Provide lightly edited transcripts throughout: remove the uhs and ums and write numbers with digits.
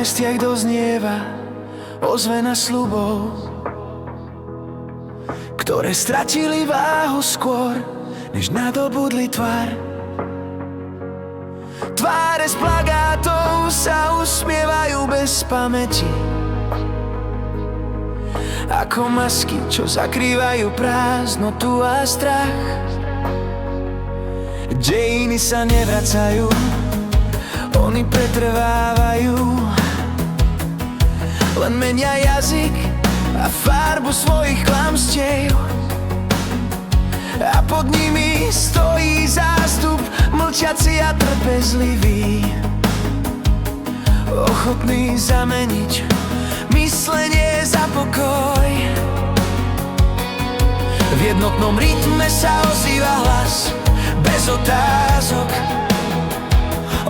námestiach doznieva ozvena sľubov, ktoré stratili váhu skôr, než nadobudli tvar. Tváre z plagátov sa usmievajú bez pamäti, ako masky, čo zakrývajú prázdnotu a strach. Dejiny sa nevracajú, oni pretrvávajú, len menia jazyk a farbu svojich klamstiev. A pod nimi stojí zástup, mlčiaci a trpezlivý, ochotný zameniť myslenie za pokoj. V jednotnom rytme sa ozýva hlas, bez otázok.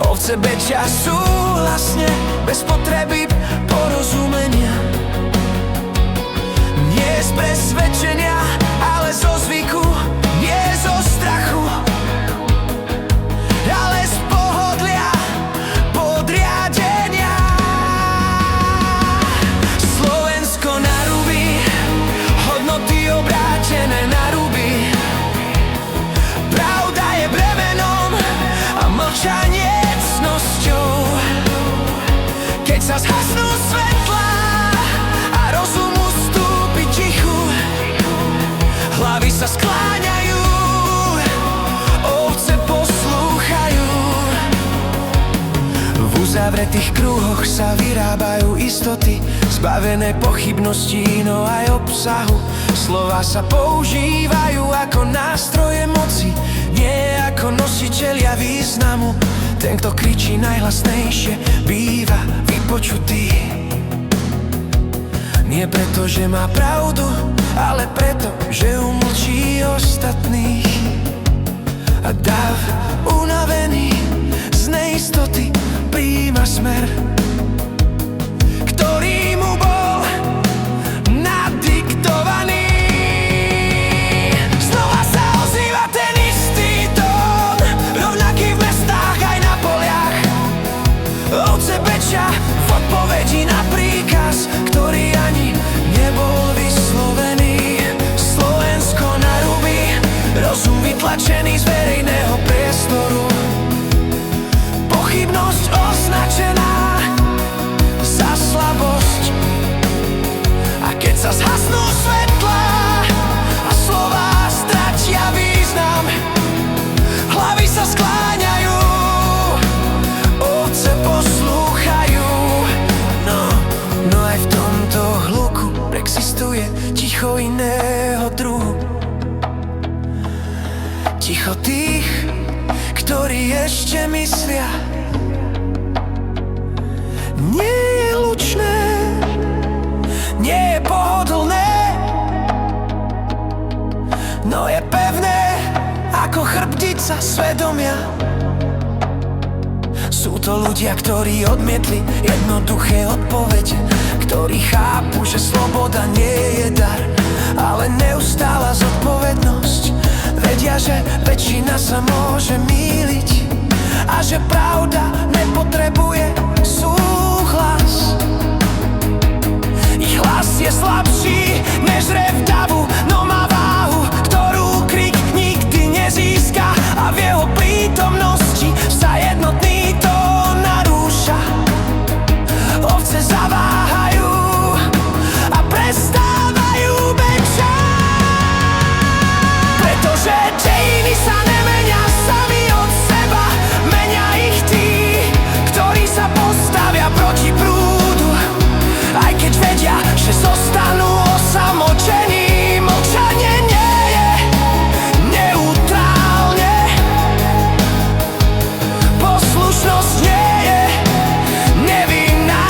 Ovce bečia súhlasne, bez potreby porozumenia. Nie z presvedčenia, ale zo zvyku, nie zo strachu, ale z pohodlia, podriadenia. Slovensko na ruby, hodnoty obrátené na ruby. Pravda je bremenom a mlčanie cnosťou. Keď sa zhasnú svetlá a rozum ustúpi tichu, hlavy sa skláňajú, ovce poslúchajú. V uzavretých kruhoch sa vyrábajú istoty, zbavené pochybností, no aj obsahu. Slova sa používajú ako nástroje moci, nie ako nositelia významu. Ten, kto kričí najhlasnejšie, býva vypočutý. Nie preto, že má pravdu, ale preto, že umlčí ostatných. A dav unavený z neistoty prijíma smer, ktorý mu bol nadiktovaný. Znova sa ozýva ten istý tón, rovnaký v mestách aj na poliach. Ovce bečia v odpovedi na príkaz, ktorý ani nebol vyslovený. Slovensko na ruby, rozum vytlačený z verejného priestoru. Pochybnosť označená za slabosť. A keď sa zhasnú svetlá a slová stratia význam, hlavy sa skláňajú, ovce poslúchajú. No aj v tomto hluku existuje ticho iného druhu. Ticho tých, ktorí ešte myslia. Nie je lučné, nie je pohodlné, no je pevné ako chrbtica svedomia. Sú to ľudia, ktorí odmietli jednoduché odpovede, ktorí chápu, že sloboda nie je dar, ale neustála zodpovednosť. Vedia, že väčšina sa môže mýliť a že pravda nepotrebuje súhlas. Ich hlas je slabší než rev davu, no má váhu, ktorú krik nikdy nezíska. A v jeho prítomnosti sa jednotný tón narúša. Ovce zaváhajú a prestávajú bečať, pretože dejiny sa nemenia sami od seba, menia ich tí, ktorí sa postavia proti prúdu, aj keď vedia, že zostanú osamočení. Mlčanie nie je neutrálne, poslušnosť nie je nevinná.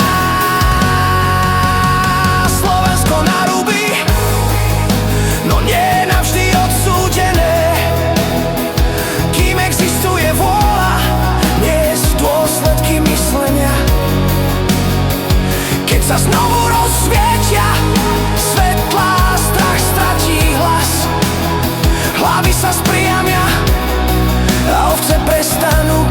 Slovensko na ruby, no nie navždy odsúdené. Kým existuje vôľa, niesť dôsledky myslenia. Keď sa znovu rozsvietia svetlá, strach stratí hlas, hlavy sa spriamia a ovce prestanú